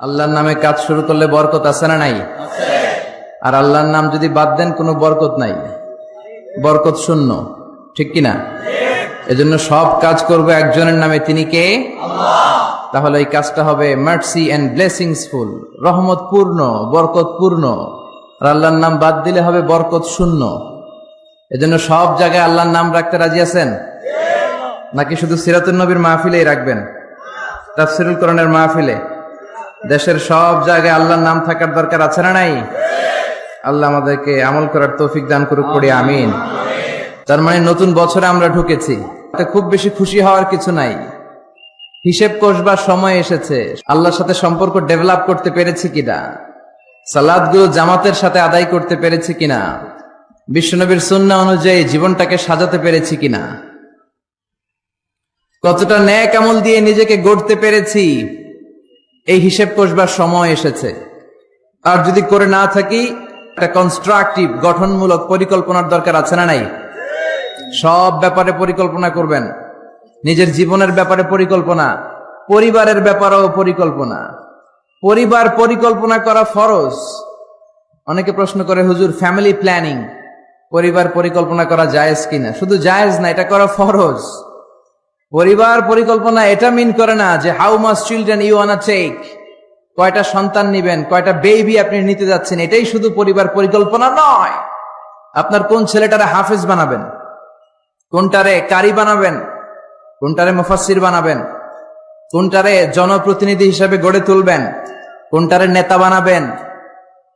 আল্লাহর নামে কাজ শুরু করলে বরকত আছে না নাই? আর আল্লাহর নাম যদি বাদ দেন কোনো বরকত নাই, বরকত শূন্য, ঠিক কিনা? এজন্য সব কাজ করবো একজনের নামে, তিনি কে? তাহলে এই কাজটা হবে মার্সি এন্ড ব্লেসিংস ফুল, রহমত পূর্ণ, বরকত পূর্ণ। আর আল্লাহর নাম বাদ দিলে হবে বরকত শূন্য। এজন্য সব জায়গায় আল্লাহর নাম রাখতে রাজি আছেন নাকি শুধু সিরাতুন নবীর মাহফিলেই রাখবেন? তাফসীরুল কোরআনের মাহফিলে দেশের সব জায়গায় আল্লাহর নাম থাকার দরকার আছে না নাই? আল্লাহ আমাদেরকে আমল করার তৌফিক দান করুক, পড়ি আমিন। তার মানে নতুন বছরে আমরা ঢুকেছি, খুব বেশি খুশি হওয়ার কিছু নাই। হিসেব কষবার সময় এসেছে। আল্লাহর সাথে সম্পর্ক ডেভেলপ করতে পেরেছি কিনা, সালাতগুলো জামাতের সাথে আদায় করতে পেরেছি কিনা, বিশ্বনবীর সুন্নাহ অনুযায়ী জীবনটাকে সাজাতে পেরেছি কিনা, কতটা নেক আমল দিয়ে নিজেকে গড়তে পেরেছি, এই হিসেব কষবার সময় এসেছে। আর যদি করে না থাকি, একটা কনস্ট্রাকটিভ গঠনমূলক পরিকল্পনার দরকার আছে না নাই? সব ব্যাপারে পরিকল্পনা করবেন, নিজের জীবনের ব্যাপারে পরিকল্পনা, পরিবারের ব্যাপারেও পরিকল্পনা। পরিবার পরিকল্পনা করা ফরজ। অনেকে প্রশ্ন করে, হুজুর ফ্যামিলি প্ল্যানিং, পরিবার পরিকল্পনা করা জায়েজ কিনা? শুধু জায়েজ না, এটা করা ফরজ। পরিবার পরিকল্পনা এটা মিন করে না যে how much children you wanna take, কয়টা সন্তান নিবেন, কয়টা বেবি আপনি নিতে যাচ্ছেন, এটাই শুধু পরিবার পরিকল্পনা নয়। আপনার কোন ছেলেটারে হাফেজ বানাবেন, কোনটারে কারি বানাবেন, কোনটারে মুফাসসির বানাবেন, কোনটারে জনপ্রতিনিধি হিসেবে গড়ে তুলবেন, কোনটারে নেতা বানাবেন,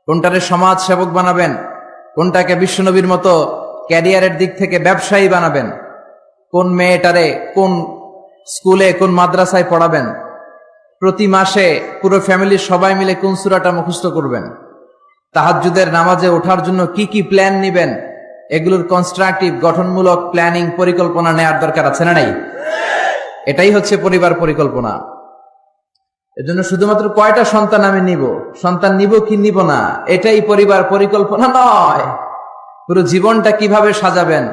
কোনটারে সমাজ সেবক বানাবেন, কোনটাকে বিশ্বনবীর মতো ক্যারিয়ারের দিক থেকে ব্যবসায়ী বানাবেন, কোন মেয়েটারে কোন স্কুলে কোন মাদ্রাসায় পড়াবেন, প্রতি মাসে পুরো ফ্যামিলির সবাই মিলে কোন সূরাটা মুখস্থ করবেন, তাহাজ্জুদের নামাজে ওঠার জন্য কি কি প্ল্যান নিবেন, এগুলোর কনস্ট্রাকটিভ গঠনমূলক প্ল্যানিং পরিকল্পনা নেওয়ার দরকার আছে না নাই? এটাই হচ্ছে পরিবার পরিকল্পনা। এজন্য শুধুমাত্র কয়টা সন্তান আমি নিব, সন্তান নিব কি নিব না, এটাই পরিবার পরিকল্পনা নয়। পুরো জীবনটা কিভাবে সাজাবেন,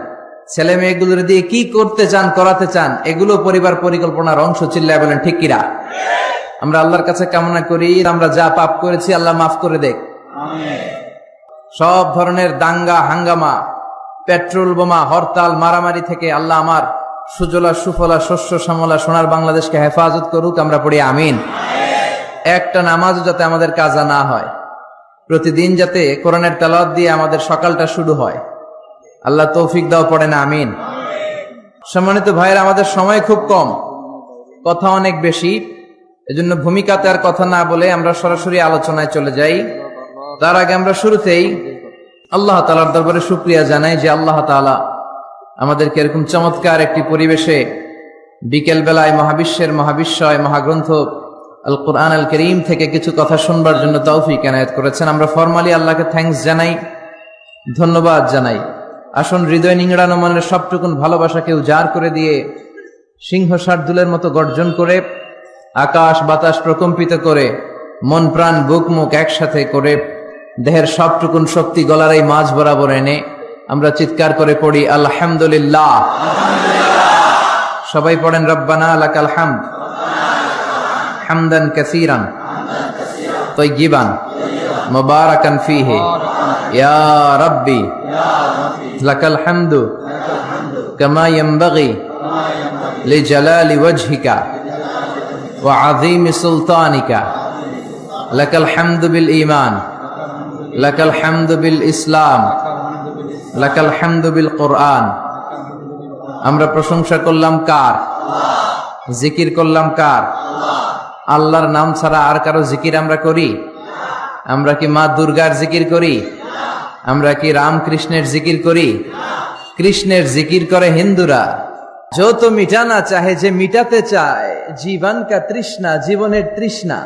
ছেলে মেয়েগুলোর দিয়ে কি করতে চান, করাতে চান, এগুলো পরিবার পরিকল্পনার অংশ। চিল্লায় বলেন ঠিক কিনা? আমরা আল্লাহর কাছে কামনা করি আমরা যা পাপ করেছি আল্লাহ মাফ করে দেখ। সব ধরনের দাঙ্গা হাঙ্গামা, পেট্রোল বোমা, হরতাল, মারামারি থেকে আল্লাহ আমার সুজলা সুফলা শস্য শ্যামলা সোনার বাংলাদেশকে হেফাজত করুক, আমরা পড়ি আমিন। একটা নামাজও যাতে আমাদের কাজা না হয়, প্রতিদিন যাতে কোরআনের তেলাওয়াত দিয়ে আমাদের সকালটা শুরু হয়, আল্লাহ তৌফিক দাও, পড়ে না আমিন। সম্মানিত ভাইয়েরা, আমাদের সময় খুব কম, কথা অনেক বেশি। এজন্য ভূমিকাতে আর কথা না বলে আমরা সরাসরি আলোচনায় চলে যাই। তার আগে আমরা শুরুতেই আল্লাহ তাআলার দরবারে শুকরিয়া জানাই যে আল্লাহ তাআলা আমাদেরকে এরকম চমৎকার একটি পরিবেশে বিকেল বেলায় মহাবিশ্বের মহাবিশ্বয় মহাগ্রন্থ আল কোরআন আল কারীম থেকে কিছু কথা শুনবার জন্য তৌফিক এনায়েত করেছেন। আমরা ফরমালি আল্লাহকে থ্যাঙ্কস জানাই, ধন্যবাদ জানাই। আসুন হৃদয় নিংড়ানো মনের সবটুকুন ভালোবাসাকে উজাড় করে দিয়ে সিংহ শার্দুলের মতো গর্জন করে, আকাশ বাতাস প্রকম্পিত করে, মন প্রাণ বুক মুখ একসাথে করে, দেহের সবটুকুন শক্তি গলার এই মাঝ বরাবর এনে আমরা চিৎকার করে পড়ি আলহামদুলিল্লাহ। সবাই পড়েন রব্বানা লাকাল হামদ হামদান কাসীরান তাইয়িবান মুবারাকান ফীহি ইয়া রাব্বি লাকাল হামদু কামা ইয়ানবাগি লিজালালি ওয়াজহিকা ওয়া আযীমি সুলতানিকা লাকাল হামদু বিল ঈমান লাকাল হামদু বিল ইসলাম লাকাল হামদু বিল কোরআন। আমরা প্রশংসা করলাম কার? জিকির করলাম কার? আল্লাহর নাম ছাড়া আর কারো জিকির আমরা করি? আমরা কি মা দুর্গার জিকির করি? আমরা কি রামকৃষ্ণের জিকির করি? কৃষ্ণের জিকির করে হিন্দুরা। जो तो मिटाना चाहे, যে মিটাতে চায় জীবন কা তৃষ্ণা, জীবনের তৃষ্ণা।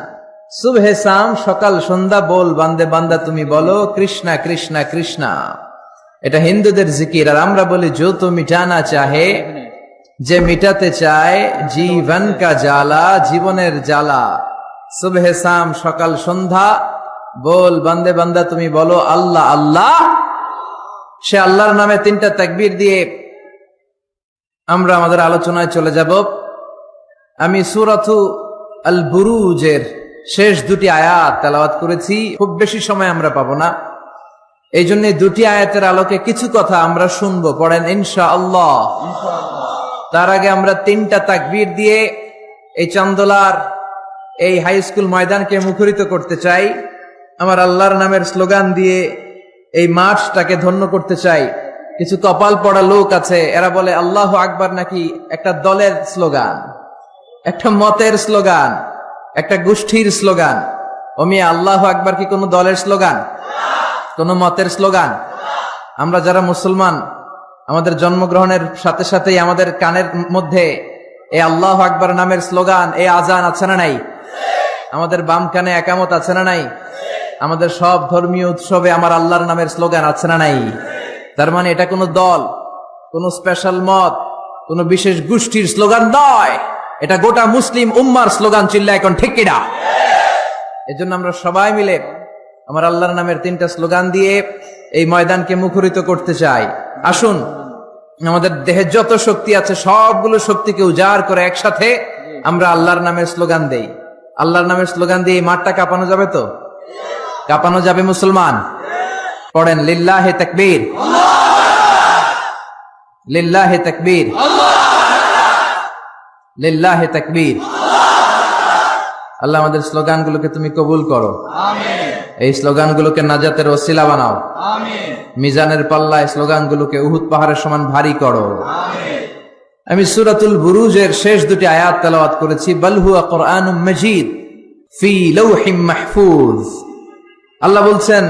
সুবহে শাম সকাল সন্ধ্যা বল বান্দে বান্দা তুমি বলো কৃষ্ণা কৃষ্ণা কৃষ্ণা। এটা হিন্দুদের জিকির। আর আমরা বলি जो तो मिटाना चाहे, যে মিটাতে চায় জীবন কা জ্বালা, জীবনের জ্বালা। সুবহে শাম সকাল সন্ধ্যা বল বান্দে বান্দা তুমি বলো আল্লাহ আল্লাহ। সে আল্লাহর নামে তিনটা তাকবীর দিয়ে আমরা আমাদের আলোচনায় চলে যাব। আমি সূরাতু আল বুরুজের শেষ দুটি আয়াত তেলাওয়াত করেছি। খুব বেশি সময় আমরা পাবো না, এই জন্য দুটি আয়াতের আলোকে কিছু কথা আমরা শুনবো। পড়েন ইনশাআল্লাহ। তার আগে আমরা 3টা তাকবীর দিয়ে এই চান্দোলার এই হাই স্কুল ময়দানকে মুখরিত করতে চাই। আমার আল্লাহর নামের স্লোগান দিয়ে এই মাঠটাকে ধন্য করতে চাই। কিছু কপাল পড়া লোক আছে, এরা বলে আল্লাহু আকবার নাকি একটা দলের স্লোগান, একটা মতের স্লোগান, একটা গোষ্ঠীর স্লোগান। মিয়া, আল্লাহু আকবার কি কোনো দলের স্লোগান, কোনো মতের স্লোগান? আমরা যারা মুসলমান, আমাদের জন্মগ্রহণের সাথে সাথেই আমাদের কানের মধ্যে এই আল্লাহু আকবার নামের স্লোগান, এই আজান আছে না নাই? আমাদের বাম কানে একামত আছে না নাই? আমাদের সব ধর্মীয় উৎসবে আমার আল্লাহর নামের স্লোগান আছে না নাই? তার মানে এটা কোনো দল, কোনো স্পেশাল মত, কোনো বিশেষ গোষ্ঠীর স্লোগান নয়, এটা গোটা মুসলিম উম্মার স্লোগান। চিল্লা এখন ঠিক কিনা? এজন্য আমরা সবাই মিলে আমার আল্লাহর নামের 3টা স্লোগান দিয়ে এই ময়দানকে মুখরিত করতে চাই। আসুন, আমাদের দেহে যত শক্তি আছে সবগুলো শক্তিকে উজাড় করে একসাথে আমরা আল্লাহর নামের স্লোগান দেই। আল্লাহর নামের স্লোগান দিয়ে এই মাঠটা কাঁপানো যাবে তো? কাঁপানো যাবে মুসলমান? পড়েন লিল্লাহে তাকবীর, লিল্লাহে তাকবীর, লিল্লাহে তাকবীর। আল্লাহ আমাদের স্লোগানগুলোকে তুমি কবুল করো, এই স্লোগানগুলোকে নাজাতের ওসিলা বানাও, মিজানের পাল্লায় স্লোগানগুলোকে উহুদ পাহাড়ের সমান ভারী করো। আমি সূরাতুল বুরুজের শেষ দুটি আয়াত তেলাওয়াত করেছি। বাল হুয়া কুরআনুম মাজিদ ফি লাওহিম মাহফুজ। আল্লাহ বলছেন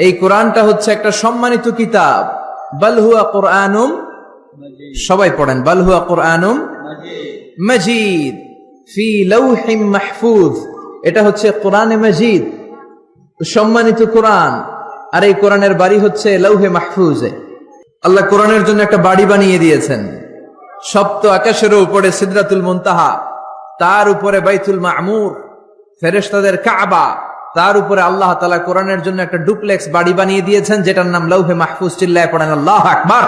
এই কোরআনটা হচ্ছে একটা সম্মানিত কিতাব। বাল হুয়া কুরআনুম, সবাই পড়েন, বাল হুয়া কুরআনুম মাজিদ ফি লাওহিম মাহফুজ। এটা হচ্ছে কোরআনে মাজিদ, সম্মানিত কোরআন। আর এই কোরআনের বাড়ি হচ্ছে লৌহে মাহফুজে। আল্লাহ কোরআনের জন্য একটা বাড়ি বানিয়ে দিয়েছেন। সপ্ত আকাশের উপরে সিদরাতুল মুনতাহা, তার উপরে বাইতুল মামুর, ফেরেশতাদের কাবা, তার উপরে আল্লাহ তাআলা কোরআনের জন্য একটা ডুপ্লেক্স বাড়ি বানিয়ে দিয়েছেন, যেটার নাম লৌহে মাহফুজ। চিল্লায় পড়েন আল্লাহু আকবার।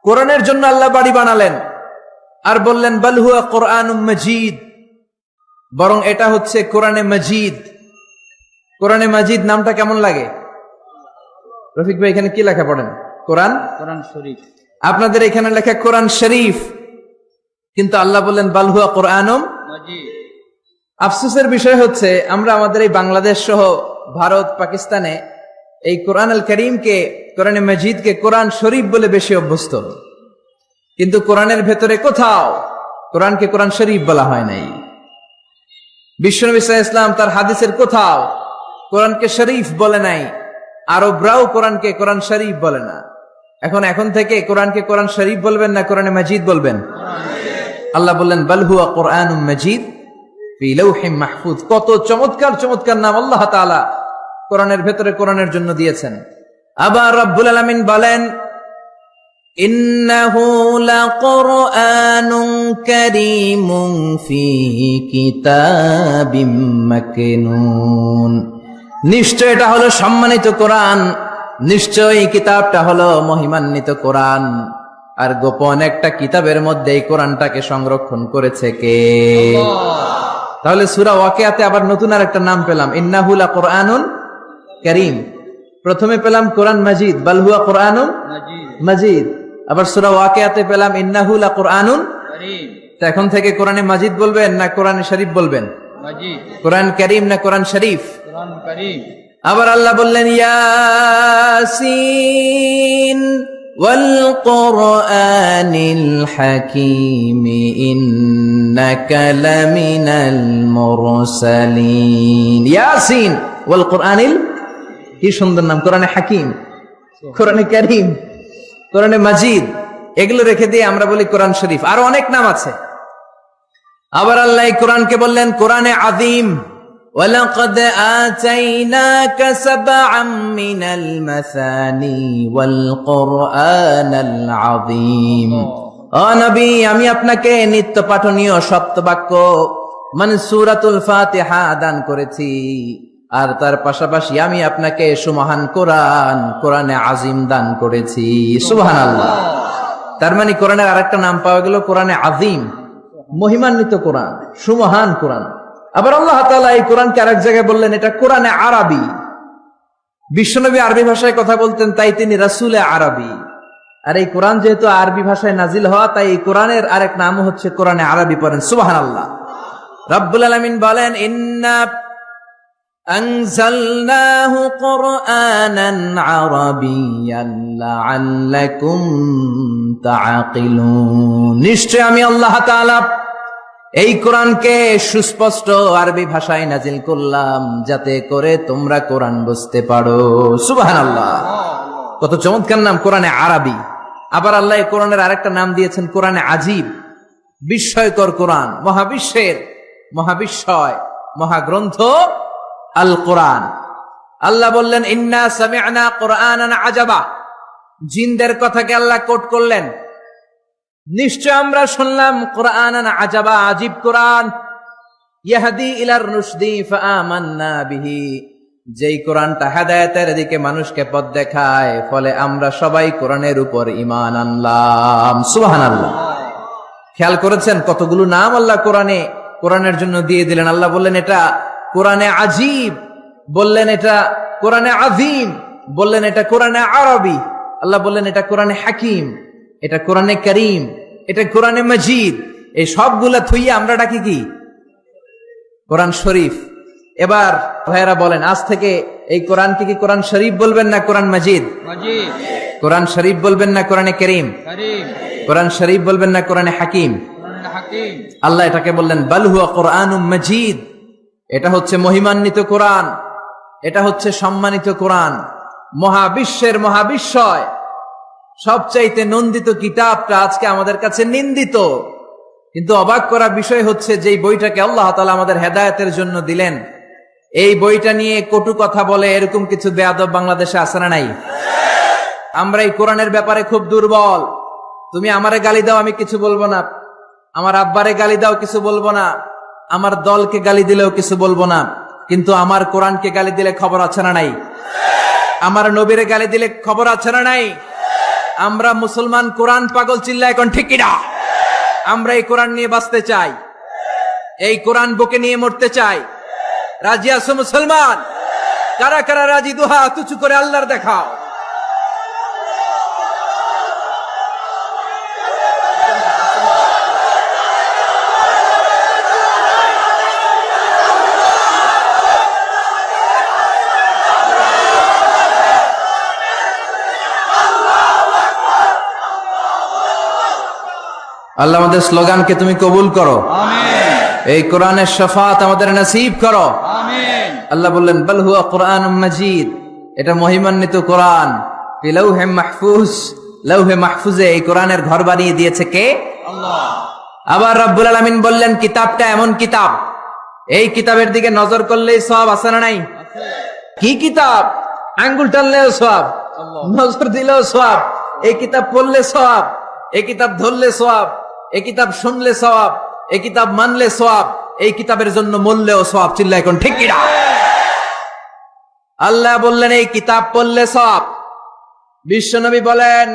কোরআনের জন্য আল্লাহ বাড়ি বানালেন আর বললেন বাল হুয়া কুরআনুম মাজিদ, বরং এটা হচ্ছে কোরআনে মাজিদ। কোরআনে মাজিদ নামটা কেমন লাগে? রফিক ভাই, এখানে কি লেখা পড়েন? কোরআন, কোরআন শরীফ। আপনাদের এখানে লেখা কোরআন শরীফ, কিন্তু আল্লাহ বললেন বাল হুয়া কুরআনুম মাজিদ। আফসোসের বিষয় হচ্ছে আমরা আমাদের এই বাংলাদেশ সহ ভারত, পাকিস্তানে এই কোরআন আল করিমকে, কোরআনে মাজিদকে কোরআন শরীফ বলে বেশি অভ্যস্ত, কিন্তু কোরআনের ভেতরে কোথাও কোরআনকে কোরআন শরীফ বলা হয় নাই। বিশ্বনবী সাল্লাল্লাহু আলাইহি ওয়াসাল্লাম তার হাদিসের কোথাও কোরআনকে শরীফ বলে নাই। আরবরাও কোরআনকে কোরআন শরীফ বলে না। এখন থেকে কোরআনকে কোরআন শরীফ বলবেন না কোরআনে মাজিদ বলবেন? আল্লাহ বললেন বাল হুয়া কুরআনুম মাজিদ ফি লাওহিম মাহফুজ। কত চমৎকার চমৎকার নাম আল্লাহ তাআলা কোরআনের ভেতরে কোরআনের জন্য দিয়েছেন। আবার রব্বুল আলামিন বলেন ইন্নাহু লাকুরআনুন কারীমুন ফি কিতাবিম মাকনুন। নিশ্চয় এটা হলো সম্মানিত কোরআন, নিশ্চয় এই কিতাবটা হলো মহিমান্বিত কোরআন। আর গোপন একটা কিতাবের মধ্যে এই কোরআনটাকে সংরক্ষণ করেছে কে? তাহলে সূরা ওয়াকিয়াতে আবার নতুন আর একটা নাম পেলাম, ইন্নাহু লাকুরআনুন কারীম। প্রথমে পেলাম কোরআন মাজিদ, বাল হুয়া কুরআনুম মাজিদ। আবার সূরা ওয়াকিয়াতে পেলাম ইন্নাহু লাকুরআনুন কারীম। তো এখন থেকে কোরআনে মাজিদ বলবেন না কোরআনে শরীফ বলবেন? মাজিদ। কোরআন কারীম না কোরআন শরীফ? কোরআন কারীম। আবার আল্লাহ বললেন ইয়াসিন ওয়াল কুরআনিল হাকীম ইন্নাকা লামিনাল মুরসালিন। ইয়াসিন ওয়াল কুরআনিল, কি সুন্দর নাম! কোরআনে হাকিম, কোরআনে কারীম, কোরআনে মাজিদ, এগুলো রেখে দিয়ে আমরা বলি কোরআন শরীফ। আরো অনেক নাম আছে। আবার আল্লাহ কোরআনকে বললেন কোরআনে আযীম, ওয়ালাকাদ আতাইনাকা সাবআম মিনাল মাসানি ওয়াল কুরআনাল আযীম। ও নবী, আমি আপনাকে নিত্য পাঠনীয় সপ্তবাক্য মানে সূরাতুল ফাতিহা দান করেছি, আর তার পাশাপাশি আমি আপনাকে সুমহান কোরআন, কোরআনে আযীম দান করেছি। সুবহানাল্লাহ। তার মানে কোরআনের আরেকটা নাম পাওয়া গেল কোরআনে আযীম, মহিমান্বিত কোরআন, সুমহান কোরআন। আবার আল্লাহ তাআলা এই কোরআনকে আরেক জায়গায় বললেন এটা কোরআনে আরবি। বিশ্বনবী আরবি ভাষায় কথা বলতেন, তাই তিনি রাসূলে আরবি। আর এই কোরআন যেহেতু আরবি ভাষায় নাজিল হওয়া, তাই এই কোরআনের আরেক নাম হচ্ছে কোরআনে আরবি। পড়েন সুবহানাল্লাহ। রাব্বুল আলামিন বলেন, ইন্না আনজালনাহু কুরআনান আরাবিয়্যান লাআল্লাকুম তাআকিলুন। নিশ্চয় আমি আল্লাহ তাআলা এই কোরআনকে সুস্পষ্ট আরবি ভাষায় নাজিল করলাম, যাতে করে তোমরা কোরআন বুঝতে পারো। সুবহানাল্লাহ। কত চমৎকার নাম, কোরআনে আরবি। আবার আল্লাহ এই কোরআনের আরেকটা নাম দিয়েছেন কোরআনে আজিব, বিস্ময়কর কোরআন, মহাবিশ্বের মহাবিস্ময় মহাগ্রন্থ আল কোরআন। আল্লাহ বললেন, ইন্না সামি'না কুরআনান আজাবা। জিনদের কথাকে আল্লাহ কোট করলেন, নিশ্চয় আমরা শুনলাম কুরআনান আজাবা, আজীব কোরআন। ইয়াহদি ইলার রুশদি ফাআমান্না বিহি। যেই কোরআনটা হেদায়েতের দিকে মানুষকে পথ দেখায়, ফলে আমরা সবাই কোরআনের উপর ঈমান আনলাম। সুবহানাল্লাহ। খেয়াল করেছেন কতগুলো নাম আল্লাহ কোরআনের জন্য দিয়ে দিলেন। আল্লাহ বললেন এটা কোরআনে আজীব, বললেন এটা কোরআনে আযীম, বললেন এটা কোরআনে আরবি। আল্লাহ বললেন এটা কোরআনে হাকিম, এটা কোরআনে করিম, এটা কোরআনে মজিদ। এই সবগুলা থুইয়া আমরা ডাকি কি? কোরআন শরীফ। এবার ভাইয়েরা বলেন, আজ থেকে এই কোরআনকে কি কোরআন শরীফ বলবেন না কোরআন মজিদ? কোরআন শরীফ বলবেন না কোরআনে করিম? কোরআন শরীফ বলবেন না কোরআনে হাকিম? আল্লাহ এটাকে বললেন বাল হুয়া কোরআনুম মজিদ। এটা হচ্ছে মহিমান্বিত কোরআন, এটা হচ্ছে সম্মানিত কোরআন। মহাবিশ্বের মহাবিস্ময়, সবচাইতে নন্দিত কিতাবটা আজকে আমাদের কাছে নিন্দিত। কিন্তু অবাক করা বিষয় হচ্ছে, যে বইটাকে আল্লাহ তাআলা আমাদের হেদায়েতের জন্য দিলেন, এই বইটা নিয়ে কটু কথা বলে এরকম কিছু বেয়াদব বাংলাদেশে আছে না নাই? আমরা এই কোরআনের ব্যাপারে খুব দুর্বল। তুমি আমারে গালি দাও, আমি কিছু বলবো না। আমার আব্বারে গালি দাও, কিছু বলবো না। আমার দলকে গালি দিলেও কিছু বলবো না। কিন্তু আমার কোরআনকে গালি দিলে খবর আছে না নাই? আমার নবীরে গালি দিলে খবর আছে না নাই? আমরা মুসলমান কোরআন পাগল, চিল্লা এখন ঠিক কিনা? আমরা এই কোরআন নিয়ে বাঁচতে চাই, এই কোরআন বুকে নিয়ে মরতে চাই। রাজি আছো মুসলমান? কারা কারা রাজি? দুহা হাত উঁচু করে আল্লাহর দেখাও। আল্লাহ আমাদের স্লোগানকে তুমি কবুল করো, আমিন। এই কোরআনের শাফাত আমাদের নসিব করো, আমিন। আল্লাহ বললেন বাল হুয়া কোরআনুম মাজিদ, এটা মহিমান্বিত কোরআন। ফি লাউহে মাহফুজ, লাউহে মাহফুজে এই কোরআনের ঘর বানিয়ে দিয়েছে কে? আল্লাহ। আবার রব্বুল আলামিন বললেন কিতাবটা এমন কিতাব, এই কিতাবের দিকে নজর করলেই সওয়াব আছে না নাই? আছে। কি কিতাব? আঙ্গুল টানলেও সওয়াব, নজর দিলেও সওয়াব। এই কিতাব পড়লে সওয়াব, এই কিতাব ধরলে সওয়াব, এই কিতাব শুনলে সওয়াব, এই কিতাব মানলে সওয়াব, এই কিতাবের জন্য মরলেও সওয়াব। চিল্লা এখন ঠিক কিনা? আল্লাহ বললেন এই কিতাব পড়লে সওয়াব। বিশ্বনবী বলেন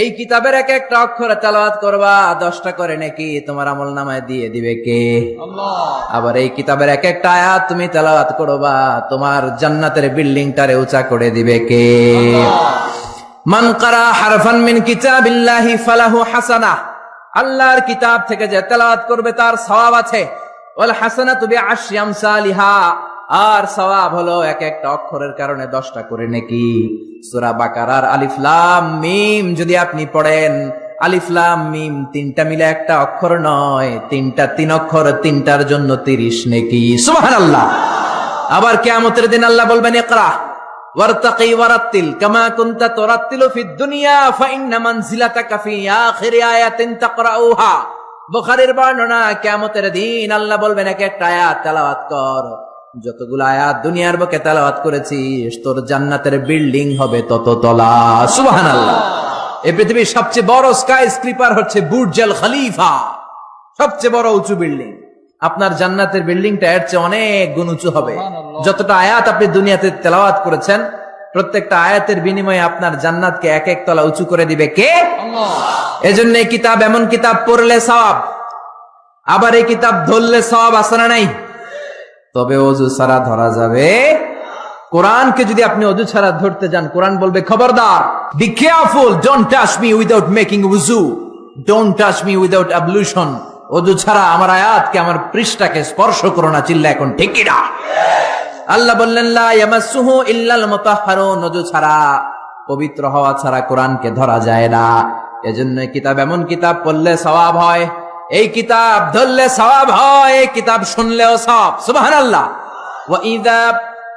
এই কিতাবের এক একটা অক্ষরে তেলাওয়াত করবা, 10টা করে নাকি তোমার আমলনামায় দিয়ে দিবে কে? আল্লাহ। আবার এই কিতাবের এক একটা আয়াত তুমি তেলাওয়াত করবা, তোমার জান্নাতের বিল্ডিংটারে উঁচা করে দিবে কে? আল্লাহ। মান কারা হারফান মিন কিতাবিল্লাহি ফালাহু হাসানাহ। আল্লাহর কিতাব থেকে যে তেলাওয়াত করবে তার সওয়াব আছে। ওয়াল হাসানাতু বিআশরি আমসালিহা। আর সওয়াব হলো এক একটা অক্ষরের কারণে 10টা করে নেকি। সূরা বাকারার আলিফ লাম মিম যদি আপনি পড়েন, আলিফ লাম মিম 3টা মিলে একটা অক্ষর নয়, 3টা 3 অক্ষর, 3টার জন্য 30 নেকি। সুবহানাল্লাহ। আবার কিয়ামতের দিন আল্লাহ বলবেন ইকরা ওয়ারতাকি ওয়ারাত্তিল কামা কুনতা তুরাত্তিলু ফিদ দুনিয়া ফাইন্না মানজিলাতাকা ফি আখিরি আয়াতিন তাকরাউহা। বুখারীর বর্ণনা, কিয়ামতের দিন আল্লাহ বলবেন এক একটা আয়াত তেলাওয়াত কর, যতগুলো আয়াত দুনিয়ার বুকে তেলাওয়াত করেছিস তোর জান্নাতের বিল্ডিং হবে তত তলা। সুবহানাল্লাহ। এই পৃথিবীর সবচেয়ে বড় স্কাই স্ক্রিপার হচ্ছে বুর্জ আল খলিফা, সবচেয়ে বড় উঁচু বিল্ডিং। আপনার জান্নাতের বিল্ডিংটা এর চেয়ে অনেক গুণ উঁচু হবে। যতটা আয়াত আপনি দুনিয়াতে তেলাওয়াত করেছেন, প্রত্যেকটা আয়াতের বিনিময়ে আপনার জান্নাতকে এক এক তলা উঁচু করে দিবে কে? আল্লাহ। এজন্য এই কিতাব এমন কিতাব পড়লে সওয়াব, আবার এই কিতাব ধরলে সওয়াব আছে না নাই? তবে অজু ছাড়া ধরা যাবে। কোরআনকে যদি আপনি অজু ছাড়া ধরতে যান, কোরআন বলবে খবরদার, be careful, don't touch me without making উযু, don't touch me without ablution. অজু ছাড়া আমার আয়াতকে, আমার পৃষ্ঠাকে স্পর্শ করো না। চিল্লা এখন ঠিক কি না? আল্লাহ বললেন লা ইয়ামাসসুহু ইল্লাল মুতাহহারুন, অজু ছাড়া, পবিত্র হওয়া ছাড়া কোরআনকে ধরা যায় না। এজন্য কিতাব এমন কিতাব পড়লে সওয়াব হয়, এই কিতাব ধরলে সওয়াব হয়, এই কিতাব শুনলেও সওয়াব। সুবহানাল্লাহ। ওয়া ইযা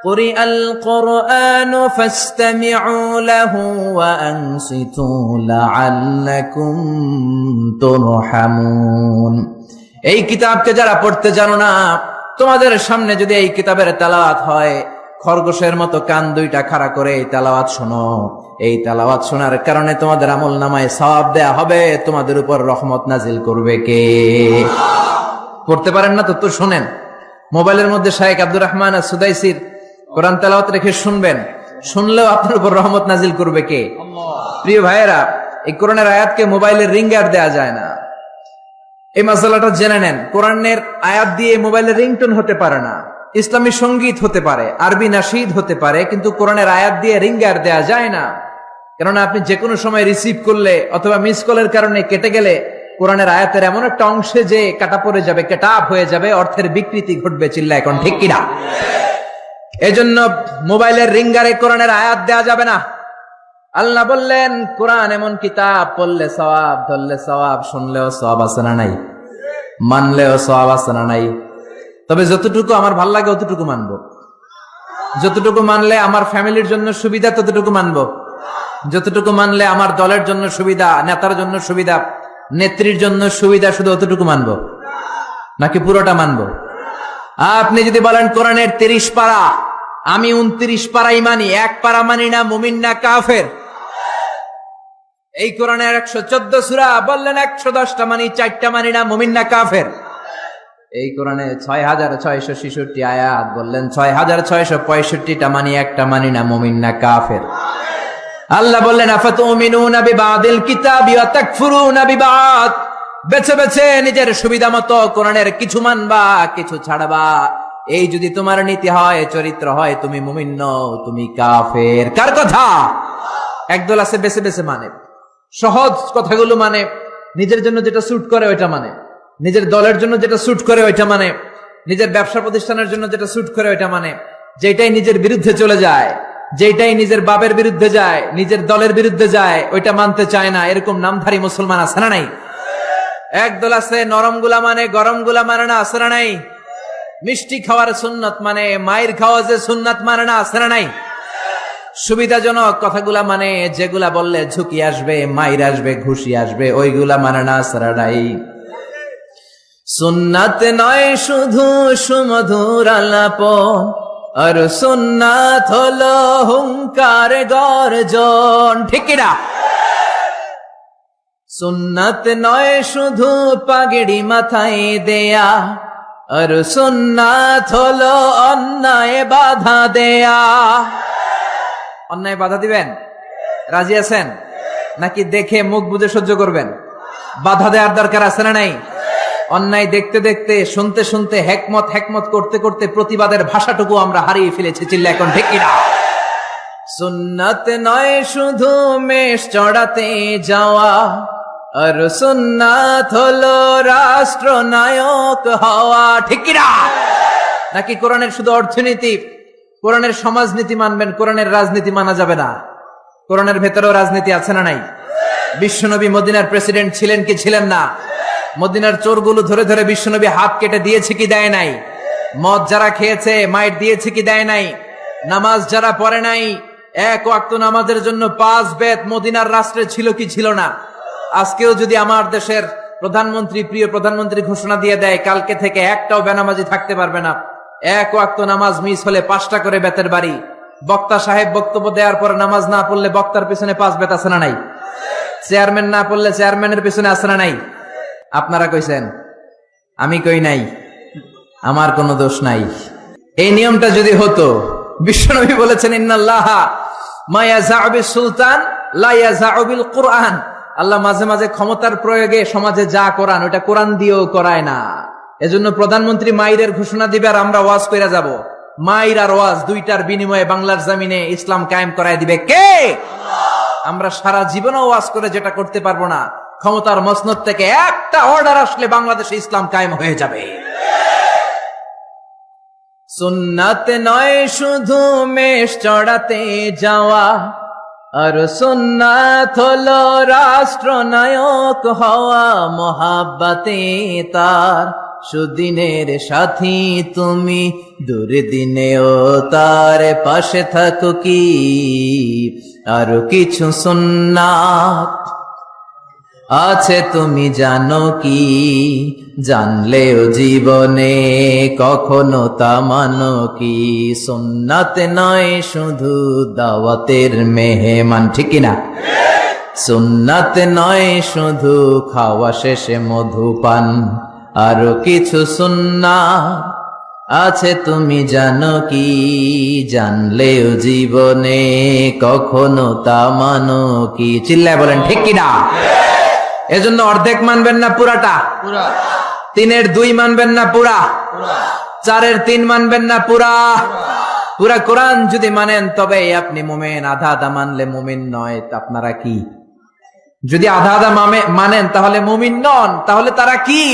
কুরিআল কুরআনু ফাসতামিউ লাহু ওয়া আনসিতু লাআল্লাকুম তুরহামুন। এই কিতাবকে যারা পড়তে জানো না, তোমাদের সামনে যদি এই কিতাবের তেলাওয়াত হয়, খরগোশের মতো কান দুইটা খাড়া করে এই তেলাওয়াত শোনো। এই তেলাওয়াত শোনার কারণে তোমাদের আমল নামায় সওয়াব দেয়া হবে। তোমাদের উপর রহমত নাজিল করবে কে? পড়তে পারেন না তো শোনেন। মোবাইলের মধ্যে শায়েখ আব্দুর রহমান সুদাইসির কোরআন তেলাওয়াত রেখে শুনবেন, শুনলেও আপনার উপর রহমত নাজিল করবে কে? প্রিয় ভাইয়েরা, এই কোরআনের আয়াতকে মোবাইলের রিংগার দেয়া যায় না। এই মাসালাটা জেনে নেন। কোরআনের আয়াত দিয়ে মোবাইলের রিংটোন হতে পারে না, ইসলামী সঙ্গীত হতে পারে, আরবি নাশিদ হতে পারে, কিন্তু কোরআনের আয়াত দিয়ে রিংগার দেয়া যায় না। কেননা আপনি যে কোনো সময় রিসিভ করলে অথবা মিস কলের কারণে কেটে গেলে কোরআনের আয়াতের এমন একটা অংশে যে কাটা পড়ে যাবে, কেটাপ হয়ে যাবে, অর্থের বিকৃতি ঘটবে। চিল্লা এখন ঠিক কিনা? এজন্য মোবাইলের রিংগারে কোরআনের আয়াত দেয়া যাবে না। আল্লাহ বললেন কোরআন এমন কিতাব, পড়লে সওয়াব, ধরলে সওয়াব, শুনলেও সওয়াব আছে না নাই? মানলেও সওয়াব আছে না নাই? তবে যতটুকু আমার ভাল লাগে অতটুকু মানবো। যতটুকু মানলে আমার ফ্যামিলির জন্য সুবিধা ততটুকু মানবো। যতটুকু মানলে আমার দলের জন্য সুবিধা, নেতার জন্য সুবিধা, নেত্রীর জন্য সুবিধা, শুধু অতটুকু মানবো নাকি পুরোটা মানবো? আপনি যদি বলেন কোরআনের 30 পারা, আমি 29 পারাই মানি, 1 পারা মানি না, মুমিন না কাফের। এই কোরআনের 114 সূরা, বললেন 110টা মানি, 4টা মানি না, মুমিন না কাফের। এই কোরআনে 6666 আয়াত, বললেন 6665টা মানি, 1টা মানি না, মুমিন না কাফের। আল্লাহ বললেন আফাতুমিনুনা বিবাদিল কিতাবি ওয়া তাকফুরুনা বিবাদ, বেছে বেছে নিজের সুবিধা মতো কোরআনের কিছু মানবা, কিছু ছাড়বা। এই যদি তোমার নীতি হয়, চরিত্র হয়, তুমি মুমিন নও, তুমি কাফের। কার কথা? একদল আছে বেছে বেছে মানে, সহজ কথাগুলো মানে, নিজের জন্য যেটা স্যুট করে ওইটা মানে, নিজের দলের জন্য যেটা স্যুট করে ওইটা মানে, নিজের ব্যবসা প্রতিষ্ঠানের জন্য যেটা স্যুট করে ওইটা মানে, যেটাই নিজের বিরুদ্ধে চলে যায়, যেটাই নিজের বাপের বিরুদ্ধে যায়, নিজের দলের বিরুদ্ধে যায়, ওইটা মানতে চায় না। এরকম নামধারী মুসলমান আছে না নাই? একদল আছে নরম গুলা মানে, গরম গুলা মানে না, আছে না নাই? মিষ্টি খাওয়ার সুন্নাত মানে, মায়ের খাওয়া যে সুন্নাত মানে না, আছে না নাই? সুবিধাজনক কথাগুলা মানে, যেগুলা বললে ঝুঁকি আসবে, মাইর আসবে, ঘুষি আসবে, ওইগুলা মানে না, আছে না নাই? সুন্নাত নয় শুধু সুমধুর আলাপ, আর সুন্নাত হলো হুঙ্কার গর্জন। ঠিক কিনা? সুন্নাত নয় শুধু পাগড়ি মাথায় দেয়া, আর সুন্নাত হলো অন্যায় বাধা দেয়া। অন্যায় বাধা দিবেন? রাজি আছেন নাকি দেখে মুখ বুজে সহ্য করবেন? বাধা দেওয়ার দরকার আছে না নাই? অন্যায় দেখতে দেখতে, শুনতে শুনতে, হেকমত করতে করতে প্রতিবাদের ভাষাটুকু আমরা হারিয়ে ফেলেছি। চিল্লা এখন ঠিক কিনা? সুন্নাত নয় শুধু মেষ চড়াতে যাওয়া, আর সুন্নাত হলো রাষ্ট্রনায়ক হওয়া। ঠিক কিনা? নাকি কোরআনের শুধু অর্থনীতি, কোরআনের সমাজনীতি মানবেন, কোরআনের রাজনীতি মানা যাবে না? কোরআনের ভেতরেও রাজনীতি আছে না নাই? বিশ্বনবী মদিনার প্রেসিডেন্ট ছিলেন কি ছিলেন না? মদিনার চোরগুলো ধরে ধরে বিশ্বনবী হাত কেটে দিয়েছে কি দেয় নাই? মদ যারা খেয়েছে মাইর দিয়েছে কি দেয় নাই? নামাজ যারা পড়ে নাই, 1 ওয়াক্ত নামাজের জন্য 5 বেত মদিনার রাষ্ট্রে ছিল কি ছিল না? আজকেও যদি আমার দেশের প্রধানমন্ত্রী, প্রিয় প্রধানমন্ত্রী ঘোষণা দিয়ে দেয় কালকে থেকে একটাও বেনামাজি থাকতে পারবে না, 1 ওয়াক্ত নামাজ মিস হলে 5টা করে বেতের বাড়ি। বক্তা সাহেব বক্তব্য দেওয়ার পর নামাজ না পড়লে বক্তার পিছনে 5 বেত আছে না নাই? চেয়ারম্যান না পড়লে চেয়ারম্যানের পিছনে আছে না নাই? আপনারা কইছেন, আমি কই নাই, আমার কোনো দোষ নাই। এই নিয়মটা যদি হতো, বিশ্বনবী বলেছেন ইন্নাল্লাহা মা ইয়াযাউ বিস সুলতান লা ইয়াযাউ বিল কুরআন, আল্লাহ মাঝে মাঝে ক্ষমতার প্রয়োগে সমাজে যা করান ওটা কোরআন দিয়েও করায় না। এজন্য প্রধানমন্ত্রী মাইরের ঘোষণা দিবে আর আমরা ওয়াজ কইরা যাব। মাইর আর ওয়াজ দুইটার বিনিময়ে বাংলার জমিনে ইসলাম কায়েম করায় দিবে কে? আমরা সারা জীবনও ওয়াজ করে যেটা করতে পারবো না, ক্ষমতার মসনদ থেকে একটা অর্ডার আসলে বাংলাদেশে ইসলাম কায়েম হয়ে যাবে। সুন্নাত নয় শুধু মেষ চড়াতে যাওয়া, আর সুন্নাত হলো রাষ্ট্রনায়ক হওয়া। মহাব্বাতে তার সুদিনের সাথী তুমি, দুর্দিনেও তার পাশে থাকো কি। আরো কিছু সুন্নাত আছে তুমি জানো কি, জানলেও জীবনে কখনো তা মানো কি। সুন্নাত নয় শুধু দাওয়াতের মেহমান, ঠিক কিনা? সুন্নাত নয় শুধু খাওয়া শেষে মধুপান, আরো কিছু সুন্নাত আছে তুমি জানো কি, জানলেও জীবনে কখনো তা মানো কি। চিল্লায় বলেন ঠিক কিনা? এজন্য অর্ধেক মানবেন না পুরাটা? তিনের 2 মানবেন না পুরা? 4-এর 3 মানবেন না পুরা? পুরা কোরআন যদি মানেন তবে আপনি মুমিন। আধা আধা মানলে মুমিন নয়। আপনারা কি? যদি আধা আধা মানেন তাহলে মুমিন নন। তাহলে তারা কি?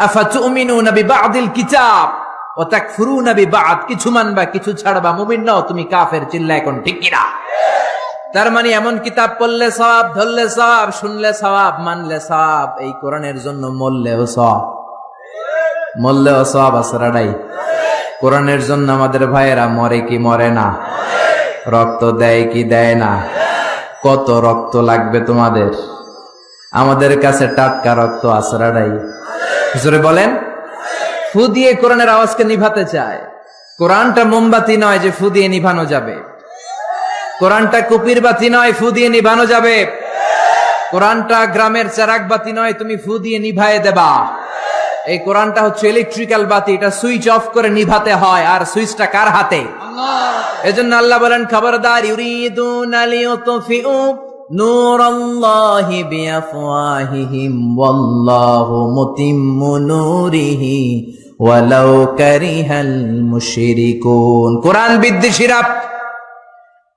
আফাতুমিনুনা বিবাদিল কিতাব ওয়া তাকফুরুনা বিবাদ। কিছু মানবা কিছু ছাড়বা, মুমিন নও, তুমি কাফের। চিল্লায় কোন ঠিক কিনা? তার মানে এমন কিতাব পড়লে সওয়াব, ধরলে সওয়াব, শুনলে সওয়াব, মানলে সওয়াব। এই কোরআনের জন্য মরলেও সওয়াব, মরলেও সওয়াব আসরা নাই। কোরআনের জন্য আমাদের ভাইয়েরা মরে কি মরে না? রক্ত দেয় কি দেয় না? কত রক্ত লাগবে তোমাদের? আমাদের কাছে টাটকা রক্ত আসরা নাই। জোরে বলেন। ফু দিয়ে কোরআনের আওয়াজকে নিভাতে চায়। কোরআনটা মোমবাতি নয় যে ফু দিয়ে নিভানো যাবে। কোরআনটা কুপির বাতি নয় ফু দিয়ে নিভানো যাবে। কোরআনটা গ্রামের চারাক বাতি নয় তুমি ফু দিয়ে নিভায়ে দেবা। এই কোরআনটা হচ্ছে ইলেকট্রিক্যাল বাতি, এটা সুইচ অফ করে নিভাতে হয়। আর সুইচটা কার হাতে? এজন্য আল্লাহ বলেন খবরদার, ইউরিদুনা লিয়ুতফিউ নূরাল্লাহি বিআফওয়াহিহিম ওয়াল্লাহু মুতিম্মু নূরিহি ওয়ালাউ কারিহাল মুশরিকুন। কোরআন বিদ্বেষীরা,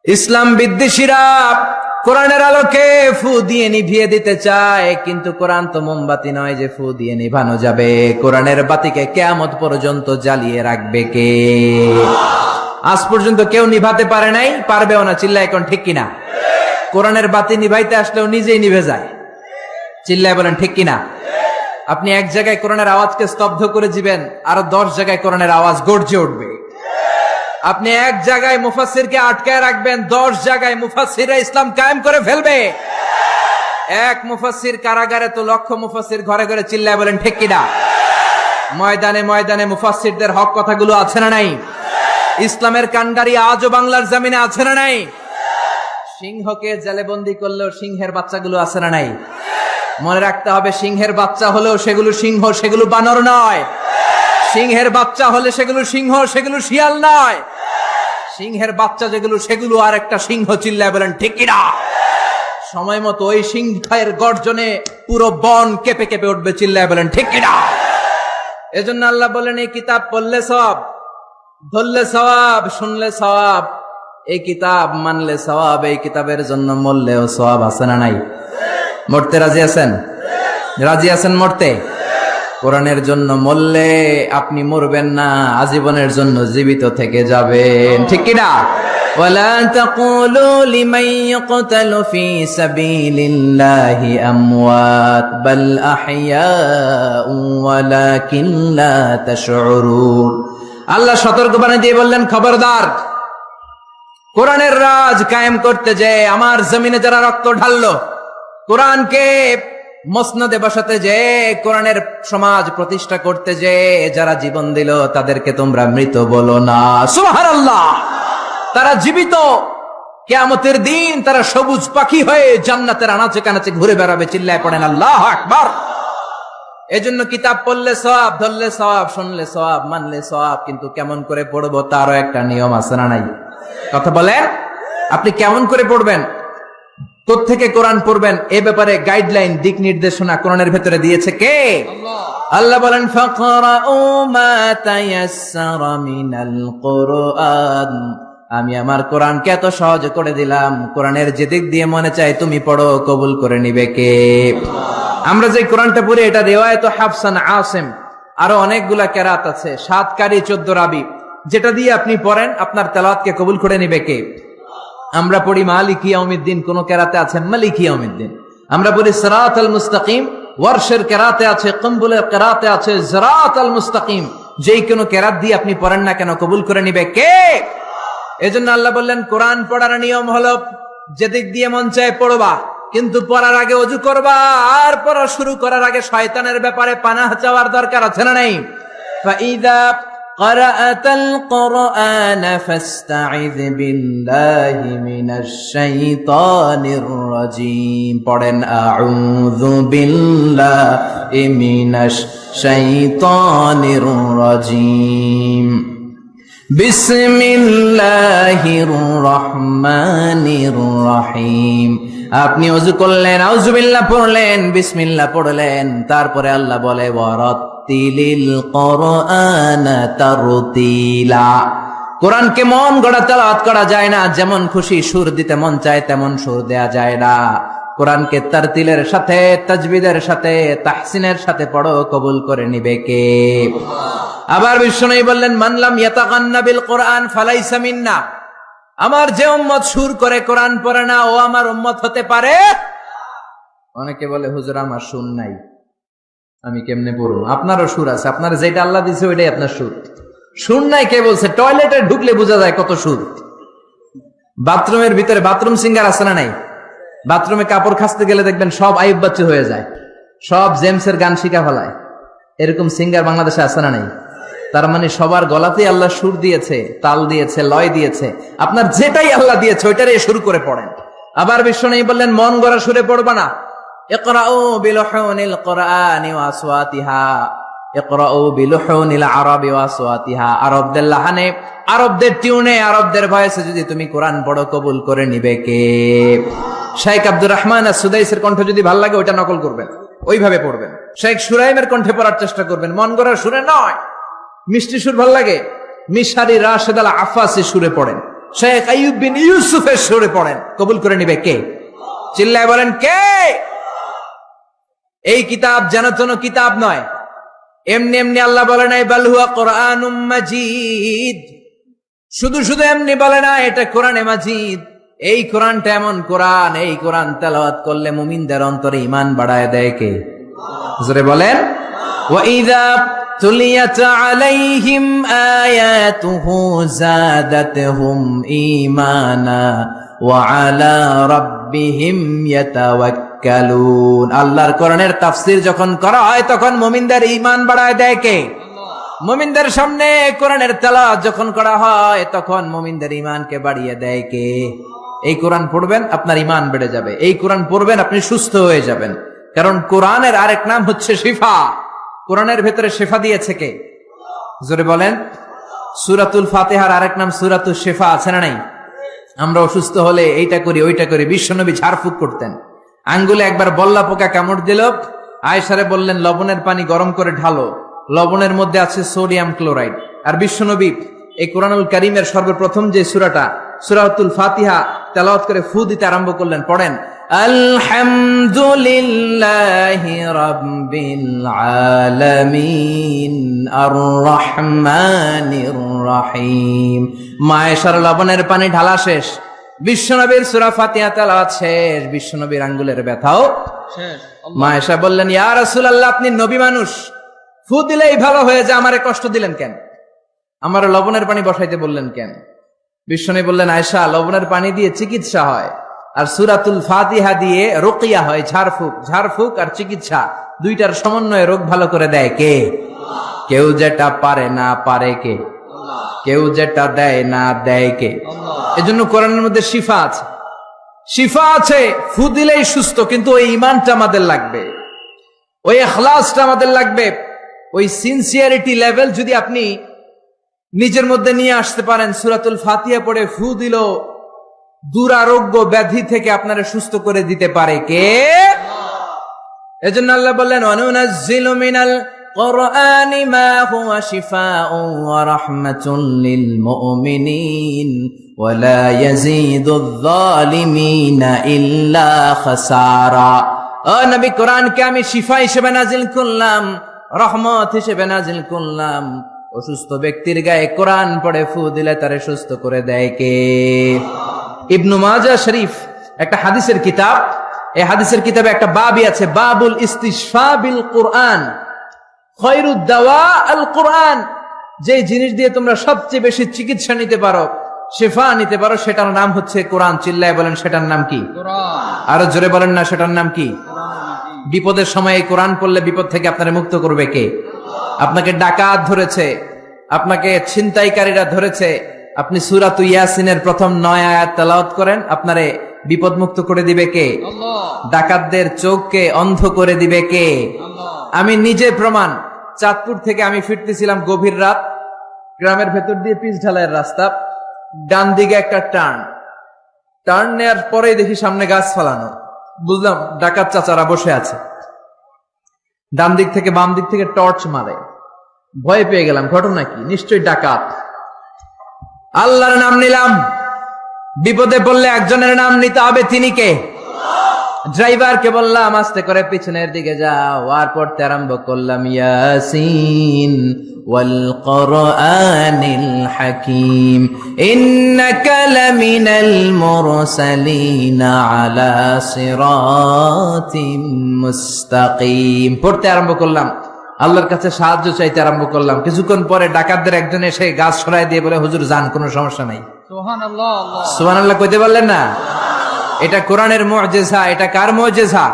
ইসলাম বিদ্বেষীরা কোরআনের আলোকে ফু দিয়ে নিভিয়ে দিতে চায়, কিন্তু কোরআন তো মোমবাতি নয় যে ফু দিয়ে নিভানো যাবে। কোরআনের বাতিকে কিয়ামত পর্যন্ত জ্বালিয়ে রাখবে কে? আজ পর্যন্ত কেউ নিভাতে পারে নাই, পারবেও না। চিল্লায় এখন ঠিক কিনা? কোরআনের বাতি নিভাইতে আসলেও নিজেই নিভে যায়। চিল্লায় বলেন ঠিক কিনা? আপনি এক জায়গায় কোরআনের আওয়াজকে স্তব্ধ করে দিবেন, আরো 10 জায়গায় কোরআনের আওয়াজ গর্জে উঠবে। আপনি এক জায়গায় মুফাসসিরকে আটকায় রাখবেন, 10 জায়গায় মুফাসসিররা ইসলাম কায়েম করে ফেলবে। এক মুফাসসির কারাগারে তো লক্ষ মুফাসসির ঘরে ঘরে। চিল্লায় বলেন ঠিক কিনা? ময়দানে ময়দানে মুফাসসিরদের হক কথাগুলো আছে না নাই? ইসলামের কান্ডারি আজও বাংলার জমিনে আছে না নাই? সিংহকে জেলে বন্দী করলেও সিংহের বাচ্চাগুলো আছে না নাই? মনে রাখতে হবে, সিংহের বাচ্চা হলেও সেগুলো সিংহ, সেগুলো বানর নয়। সিংহের বাচ্চা হলে সেগুলো সিংহ, সেগুলো শিয়াল নয়। সিংহের বাচ্চা যেগুলো সেগুলো আর একটা সিংহ। চিল্লায় বলেন ঠিক কিনা? সময় মতো ওই সিংহের গর্জনে পুরো বন কেঁপে কেঁপে উঠবে। চিল্লায় বলেন ঠিক কিনা? এজন্য আল্লাহ বলেন এই কিতাব পড়লে সওয়াব, ধরলে সওয়াব, শুনলে সওয়াব, এই কিতাব মানলে সওয়াব। এই কিতাবের জন্য মরলেও সওয়াব আছে না নাই? মরতে রাজি আছেন? রাজি আছেন মরতে? কোরআনের জন্য মরলে আপনি মরবেন না, আজীবনের জন্য জীবিত থেকে যাবেন। ঠিক কিনা? ওয়ালা তাকুলু লিমান ইয়াকতালু ফি সাবিলিল্লাহি আমওয়াত বাল আহইয়াউ ওয়ালাকিন লা তাশউরুন। আল্লাহ সতর্কবাণী দিয়ে বললেন খবরদার, কোরআনের রাজ কায়েম করতে যে আমার জমিনে যারা রক্ত ঢাললো, কোরআনকে মসনদে বসাতে যে, কোরআনের সমাজ প্রতিষ্ঠা করতে যে যারা জীবন দিল, তাদেরকে তোমরা মৃত বলো না। সুবহানাল্লাহ। তারা জীবিত। কিয়ামতের দিন তারা সবুজ পাখি হয়ে জান্নাতের আনাচে কানাচে ঘুরে বেড়াবে। চিল্লায় পড়েন আল্লাহু আকবার। এজন্য কিতাব পড়লে সওয়াব, ধরলে সওয়াব, শুনলে সওয়াব, মানলে সওয়াব। কিন্তু কেমন করে পড়বো তারও একটা নিয়ম আছে না নাই? কথা বলেন। আপনি কেমন করে পড়বেন? কোত্থেকে কোরআন পড়বেন এ ব্যাপারে গাইডলাইন, দিক নির্দেশনা কোরআনের ভেতরে দিয়েছে কে? আল্লাহ বলেন ফাকরাউ মা তায়াসসারা মিনাল কুরআন, আমি আমার কোরআনকে এত সহজ করে দিলাম, কোরআনের যে দিক দিয়ে মনে চায় তুমি পড়ো, কবুল করে নিবে কে? আমরা যে কোরআনটা পড়ি এটা রিওয়ায়াত হাফসান আসিম, আরো অনেকগুলা কেরাত আছে, 7 কারি 14 রাবি, যেটা দিয়ে আপনি পড়েন আপনার তেলাওয়াতকে কবুল করে নিবে কে? আমরা পড়ি মালিকি ইয়াউমিদ্দিন, কোন কেরাতে আছে মালিকি ইয়াউমিদ্দিন। আমরা পড়ি সিরাতাল মুস্তাকিম, ওয়ারশের কেরাতে আছে, কম্বুলের কেরাতে আছে সিরাতাল মুস্তাকিম। যেই কোনো কেরাত দিয়ে আপনি পড়েন না কেন কবুল করে নিবে কে? এজন্য আল্লাহ বললেন কোরআন পড়ার নিয়ম হলো যেদিক দিয়ে মন চায় পড়বা, কিন্তু পড়ার আগে ওযু করবা, আর পড়া শুরু করার আগে শয়তানের ব্যাপারে পানাহ চাওয়ার দরকার আছে না নাই? ফাইদা ক্বারাআতাল কুরআন ফাস্তাইয বিল্লাহি মিনাশ শাইতানির রাজীম। পড়েন আউযু বিল্লাহি মিনাশ শাইতানির রাজীম। বিসমিল্লাহির রহমানির রহিম। আপনি ওযু করলেন, আউযুবিল্লাহ পড়লেন, বিসমিল্লাহ পড়লেন, তারপরে আল্লাহ বলে ওয়ারাত্তিলিল কুরআনা তারতিলা। কোরআনকে মন গড়া তেলাওয়াত করা যায় না, যেমন খুশি সুর দিতে মন চায় তেমন সুর দেয়া যায় না। কোরআনকে তারতিলের সাথে, তাজবিদের সাথে, তাহসিনের সাথে পড়ো, কবুল করে নিবে কে? আবার বিশ্বনবী বললেন মান লাম ইয়াতাগান্না বিল কোরআন ফালাইসা মিন্না, আমার যে উম্মত সুর করে কোরআন পড়ে না ও আমার উম্মত হতে পারে। অনেকে বলে হুজুর আমার সুর নাই, আমি কেমনে পড়বো? আপনারও সুর আছে, আপনার যেটা আল্লাহ দিয়েছে ওইটাই আপনার সুর। সুর নাই কে বলছে? টয়লেটে ঢুকলে বোঝা যায় কত সুর। বাথরুমের ভিতরে বাথরুম সিঙ্গার আছে না নাই? বাথরুমে কাপড় খাসতে গেলে দেখবেন সব আইব বাচ্চু হয়ে যায়, সব জেমসের গান শিখা ফেলায়, এরকম সিঙ্গার বাংলাদেশে আছে না নাই? তার মানে সবার গলাতেই আল্লাহ সুর দিয়েছে, তাল দিয়েছে, লয় দিয়েছে। আপনার যেটাই আল্লাহ দিয়েছে ওইটারে শুরু করে পড়েন। আবার বিশ্বনবী বললেন মন গড়া সুরে পড়বা না। ইকরাউ বিলুহুনিল কুরআনি ওয়া আসওয়াতিহা, ইকরাউ বিলুহুনিল আরাবি ওয়া আসওয়াতিহা। আরবদের লাহানে, আরবদের টিউনে, আরবদের ভয়েসে যদি তুমি কোরআন পড়ো কবুল করে নিবে কে? শেখ আব্দুর রহমান as-সুদাইসের কণ্ঠ যদি ভালো লাগে ওইটা নকল করবেন, ওইভাবে পড়বেন। শেখ সুরাইমের কণ্ঠে পড়ার চেষ্টা করবেন, মন গড়া সুরে নয়। মিষ্টি সুর ভাল লাগে, মিশারি রাশেদ আল আফাসি সুরে পড়েন, শেখ আইয়ুব বিন ইউসুফের সুরে পড়েন, কবুল করে নিবে কে? চিল্লায় বলেন কে? এই কিতাব যেন তেন কিতাব নয়, এমনি এমনি আল্লাহ বলে নাই বাল হুয়া কুরআনুম মাজিদ। শুধু শুধু এমনি বলে না এটা কোরআনে মাজিদ। এই কোরআনটা এমন কোরআন, এই কোরআন তেলাওয়াত করলে মুমিনদের অন্তরে ঈমান বাড়ায় দেয় কে? জোরে বলেন। ওয়া ইযা তুলিয়াত আলাইহিম আয়াতুহু যাদাতহুম ঈমানা ওয়া আলা রাব্বিহিম ইয়াতাওয়াক্কালুন। আল্লাহর কোরআনের তাফসীর যখন করা হয় তখন মুমিনদের ঈমান বাড়ায় দেয় কে? মুমিনদের সামনে কোরআনের তেলাওয়াত যখন করা হয় তখন মুমিনদের ঈমানকে বাড়িয়ে দেয় কে? এই কোরআন পড়বেন আপনার ঈমান বেড়ে যাবে, এই কোরআন পড়বেন আপনি সুস্থ হয়ে যাবেন। কারণ কোরআনের আরেক নাম হচ্ছে শিফা। কোরআনের ভেতরে শিফা দিয়েছে কে? জোরে বলেন। সূরাতুল ফাতিহার আরেক নাম সূরাতুশ শিফা, আছে না নাই? আমরা অসুস্থ হলে এইটা করি ওইটা করি, বিশ্বনবী ঝাড়ফুঁক করতেন। আঙ্গুলে একবার বল্লা পোকা কামড় দিল, আয়েশারে বললেন লবণের পানি গরম করে ঢালো, লবণের মধ্যে আছে সোডিয়াম ক্লোরাইড। আর বিশ্বনবী এই কোরআনুল কারীমের সর্বপ্রথম যে সূরাটা সূরাতুল ফাতিহা তেলাওয়াত করে ফু দিতে আরম্ভ করলেন, পড়েন আলহামদুলিল্লাহি রাব্বিল আলামিন আর রহমানির রহিম। মায়েশার লবণের পানি ঢালা শেষ, বিশ্বনবীর সূরা ফাতিহা তেলাওয়াত শেষ, বিশ্বনবীর আঙ্গুলের ব্যথাও শেষ। মায়েশা বললেন ইয়া রাসূলুল্লাহ আপনি নবী মানুষ, ফু দিলেই ভালো হয়ে যায়, আমারে কষ্ট দিলেন কেন? আমার লবণের পানি বসাইতে বললেন কেন? বিশ্বনবী বললেন আয়েশা লবণের পানি দিয়ে চিকিৎসা হয় আর সূরাতুল ফাতিহা দিয়ে রুকিয়া হয়, ঝাড়ফুঁক। ঝাড়ফুঁক আর চিকিৎসা দুইটার সমন্বয়ে রোগ ভালো করে দেয় কে? কেউ যেটা পারে না পারে কে? কেউ যেটা দেয় না দেয় কে? এজন্য কোরআনের মধ্যে শিফা আছে, শিফা আছে। ফু দিলেই সুস্থ, কিন্তু ওই ঈমানটা আমাদের লাগবে, ওই ইখলাসটা আমাদের লাগবে, ওই সিনসিয়ারিটি লেভেল যদি আপনি নিজের মধ্যে নিয়ে আসতে পারেন। সূরাতুল ফাতিহা পড়ে ফু দিল, দুরারোগ্য ব্যাধি থেকে আপনারা সুস্থ করে দিতে পারে কে? এজন্য আল্লাহ বললেন ওয়ানুনাজ্জিলু মিনাল কুরআনি মা হুয়া শিফাউন ওয়া রাহমাতুল লিল মুমিনিন ওয়া লা ইয়াজিদুয যালিমিনা ইল্লা খাসারা। ও নবী, কোরআনকে আমি শিফা হিসেবে নাজিল করলাম, রহমত হিসেবে নাজিল করলাম। অসুস্থ ব্যক্তির গায়ে কোরআন পড়ে ফু দিলে তারে সুস্থ করে দেয় কে? ইবনু মাজাহ শরীফ একটা হাদিসের কিতাব, এই হাদিসের কিতাবে একটা বাবই আছে, বাবুল ইস্তিশফা বিল কুরআন, খায়রুদ দাওয়া আল কুরআন। যে জিনিস দিয়ে তোমরা সবচেয়ে বেশি চিকিৎসা নিতে পারো, শিফা নিতে পারো, সেটার নাম হচ্ছে কোরআন। চিল্লায় বলেন সেটার নাম কি? কোরআন। আরো জোরে বলেন না, সেটার নাম কি? কোরআন। বিপদের সময় কোরআন পড়লে বিপদ থেকে আপনারে মুক্ত করবে কে? আপনাকে ডাকাত ধরেছে, আপনাকে ছিনতাইকারীরা ধরেছে, আপনি সূরাত ইয়াসিনের প্রথম 9 আয়াত তেলাওয়াত করেন, আপনারে বিপদ মুক্ত করে দিবে কে? আল্লাহ। ডাকাতদের চোখকে অন্ধ করে দিবে কে? আল্লাহ। আমি নিজে প্রমাণ। চাঁদপুর থেকে আমি ফিরতেছিলাম গভীর রাত, গ্রামের ভেতর দিয়ে পিচ ঢালাইয়ের রাস্তা, ডান দিকে একটা টার্ন নেওয়ার পরেই দেখি সামনে গাছ ফালানো। বুঝলাম ডাকাত চাচারা বসে আছে, ডান দিক থেকে বাম দিক থেকে টর্চ মারে। ভয় পেয়ে গেলাম, ঘটনা কি? নিশ্চয়ই ডাকাত। আল্লাহর নাম নিলাম, বিপদে পড়লে একজনের নাম নিতে হবে, তিনি কে? ড্রাইভারকে বললাম আস্তে করে পিছনের দিকে যাও, আর পড়তে আরম্ভ করলাম ইয়াসিন ওয়াল কুরআনিল হাকীম ইন্নাকা লামিনাল মুরসালিনা আলা সিরাতিম মুস্তাকিম। পড়তে আরম্ভ করলাম, আল্লাহর কাছে সাহায্য চাইতে আরম্ভ করলাম। কিছুক্ষণ পরে ডাকাতদের একজন এসে গাছ সরাই দিয়ে বলে, হুজুর যান, কোনো সমস্যা নাই। সুবহানাল্লাহ। সুবহানাল্লাহ কইতে পারলেন না? এটা কোরআনের মুআজিজা। এটা কার মুআজিজা?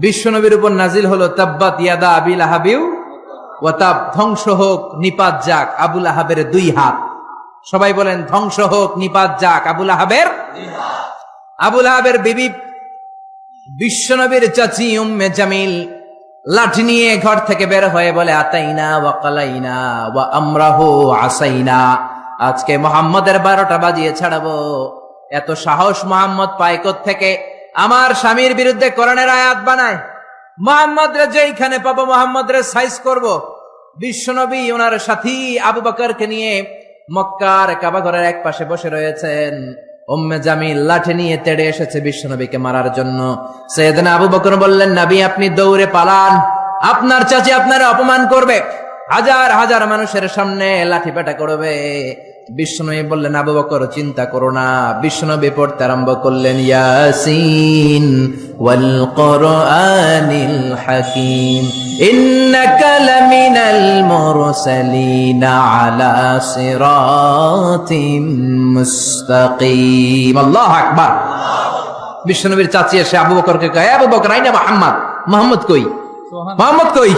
বিশ্বনবীর উপর নাজিল হলো তাব্বাত ইয়াদা আবি লাহাবিউ ওয়া তাব, ধ্বংস হোক নিপাত যাক আবু লাহাবের 2 হাত। সবাই বলেন ধ্বংস হোক নিপাত যাক আবু লাহাবের 2 হাত। আবু লাহাবের বিবি বিশ্বনবীর চাচি উম্মে জামিল লাঠি নিয়ে ঘর থেকে বের হয়ে বলে আতাইনা ওয়া কালাইনা ওয়া আমরাহু আসাইনা, আজকে মুহাম্মাদের 12টা বাজিয়ে ছাড়াবো। এত সাহস মুহাম্মদ পায় থেকে? আমার স্বামীর বিরুদ্ধে কোরআনের আয়াত বানায়। মুহাম্মদ রে যেইখানে পাবো মুহাম্মদ রে সাইজ করব। বিশ্বনবী ওনার সাথী আবু বকরকে নিয়ে মক্কার কাবা ঘরের এক পাশে বসে রয়েছেন। উম্মে জামিল লাঠি নিয়ে তেড়ে এসেছে বিশ্বনবীকে মারার জন্য। সাইয়েদনা আবু বকর বললেন, নবী আপনি দৌড়ে পালান, আপনার চাচি আপনারে অপমান করবে, হাজার হাজার মানুষের সামনে লাঠি পেটা করবে। বিশ্বনবী বললেন, আবু বকর চিন্তা করো না। বিশ্বনবী পড়তে আরম্ভ করলেন ইয়াসিন ওয়াল কুরআনিল হাকীম ইন্নাকা লামিনাল মুরসালিনা আলা সিরাতিম মুস্তাকিম। আল্লাহু আকবার। বিশ্বনবীর চাচি এসে আবু বকরকে কয়, আবু বকর আইনা মুহাম্মদ, মুহাম্মদ কই? মুহাম্মদ কই?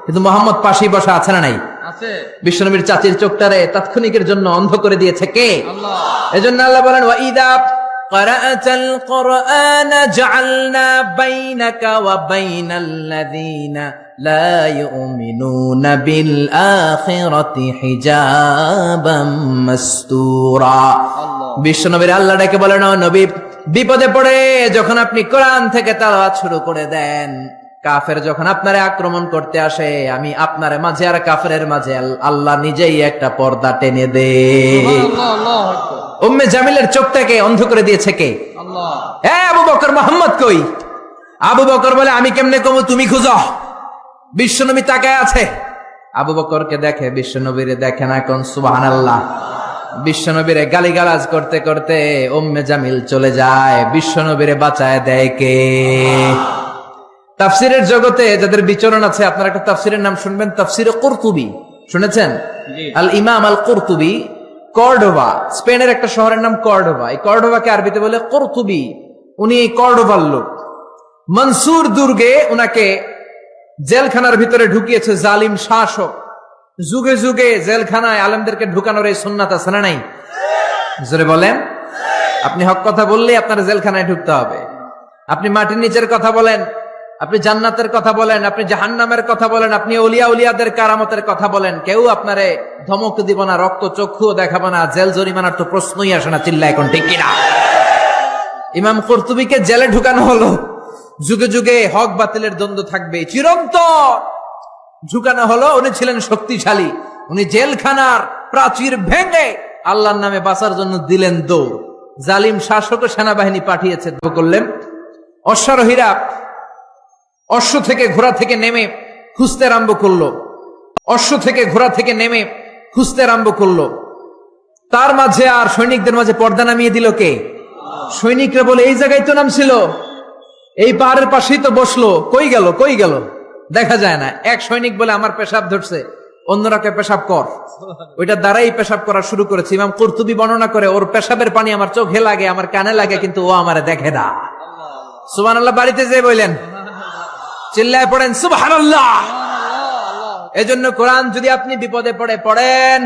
কিন্তু মুহাম্মদ পাশেই বসা আছে না নাই? আছে। বিশ্বনবীর চাচির চোখটারে তাৎক্ষণিকের জন্য অন্ধ করে দিয়েছে কে? আল্লাহ। এজন্য আল্লাহ বলেন ওয়া ইযা ক্বারাআতাল কুরআনা জাআলনা বাইনাকা ওয়া বাইনাল্লাযীনা লা ইউমিনুনা বিল আখিরাতি হিজাবাম মাসতুরা। বিশ্বনবীর আল্লাহ ডেকে বলেন, ও নবী, বিপদে পড়ে যখন আপনি কোরআন থেকে তেলাওয়াত শুরু করে দেন, কাফের যখন আপনারে আক্রমণ করতে আসে, আমি আপনার মাঝে আর কাফেরের মাঝে আল্লাহ নিজেই একটা পর্দা টেনে দে। উম্মে জামিলের চোখটাকে অন্ধ করে দিয়েছে কে? আল্লাহ। আবু বকর মুহাম্মদ কই? আবু বকর বলে, আমি কেমনে কমু, তুমি খুঁজো। বিশ্বনবী তাকায় আছে, আবু বকরকে দেখে, বিশ্বনবীরে দেখে না। কোন সুবহানাল্লাহ। বিশ্বনবীরে গালিগালাজ করতে করতে উম্মে জামিল চলে যায়। বিশ্বনবীরে বাঁচায় দেয় কে? তাফসিরের জগতে যাদের বিচরণ আছে, আপনারা একটা তাফসিরের নাম শুনবেন, তাফসিরে কুরতুবী। শুনেছেন? আল ইমাম আল কুরতুবী, কর্ডোবা, স্পেনের একটা শহরের নাম কর্ডোবা। এই কর্ডোবাকে আরবিতে বলে কুরতুবী। উনি কর্ডোবার লোক। মনসুর দুর্গে উনাকে জেলখানার ভিতরে ঢুকিয়েছে জালিম শাসক। যুগে যুগে জেলখানায় আলেমদেরকে ঢুকানোর এই সুন্নাত আছে না নাই? জোরে বলেন। আপনি হক কথা বললেই আপনার জেলখানায় ঢুকতে হবে। আপনি মাটির নিচের কথা বলেন, আপনি জান্নাতের কথা বলেন, আপনি জাহান্নামের কথা বলেন, আপনি ওলিয়া উলিয়াদের কারামতের কথা বলেন, কেউ আপনারে ধমক দিব না, রক্ত চক্ষুও দেখাবো না, জেল জরিমানার তো প্রশ্নই আসে না। চিল্লা এখন ঠিক কিনা? ইমাম কুরতুবীকে জেলে ঢুকানো হলো, যুগে যুগে হক বাতিলের দ্বন্দ্ব থাকবে, চিরন্তন ঝুঁকানো হলো। উনি ছিলেন শক্তিশালী, উনি জেলখানার প্রাচীর ভেঙে আল্লাহর নামে বাঁচার জন্য দিলেন দৌড়। জালিম শাসক ও সেনাবাহিনী পাঠিয়েছে, করলেন। অশ্বারোহীরা অশ্ব থেকে ঘোড়া থেকে নেমে খুঁজতে আরম্ভ করলো, অশ্ব থেকে ঘোড়া থেকে নেমে খুঁজতে আরম্ভ করলো। তার মাঝে আর সৈনিকদের মাঝে পর্দা নামিয়ে দিল কে? সৈনিকরা বলে, এই জায়গায় তো নাম ছিল, এই পাহাড়ের পাশেই তো বসলো, কই গেল কই গেল, দেখা যায় না। এক সৈনিক বলে, আমার পেশাব ধরছে, অন্যরাকে পেশাব কর। ওইটা দ্বারাই পেশাব করা শুরু করেছে। ইমাম কুরতুবী বর্ণনা করে, ওর পেশাবের পানি আমার চোখে লাগে, আমার কানে লাগে, কিন্তু ও আমারে দেখে না। সুবহানাল্লাহ বাড়িতে যে বললেন, চিল্লায় পড়েন সুবহানাল্লাহ। এজন্য কোরআন যদি আপনি বিপদে পড়েন,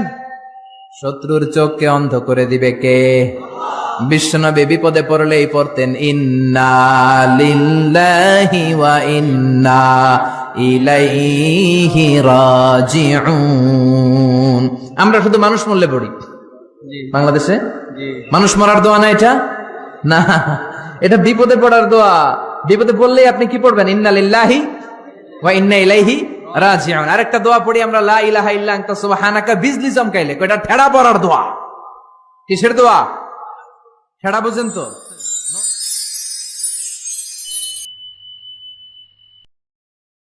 শত্রুর চোখকে অন্ধ করে দিবে কে? বিশ্বনবী বিপদে পড়লেই পড়তেন ইন্না লিল্লাহি ওয়া ইন্না ইলাইহি রাজিউন। আমরা শুধু মানুষ মরলে পড়ি বাংলাদেশে, মানুষ মরার দোয়া না এটা, না এটা বিপদে পড়ার দোয়া। বিপদে পড়লেই আপনি কি পড়বেন? ইন্না লিল্লাহি ওয়া ইন্না ইলাইহি রাজিউন। আরেকটা দোয়া পড়ি আমরা, লা ইলাহা ইল্লা আনতা সুবহানাকা, বিজলি চমকাইলে, এটা ঠেড়া পড়ার দোয়া। কিসের দোয়া? ঠেড়া বুঝেন তো?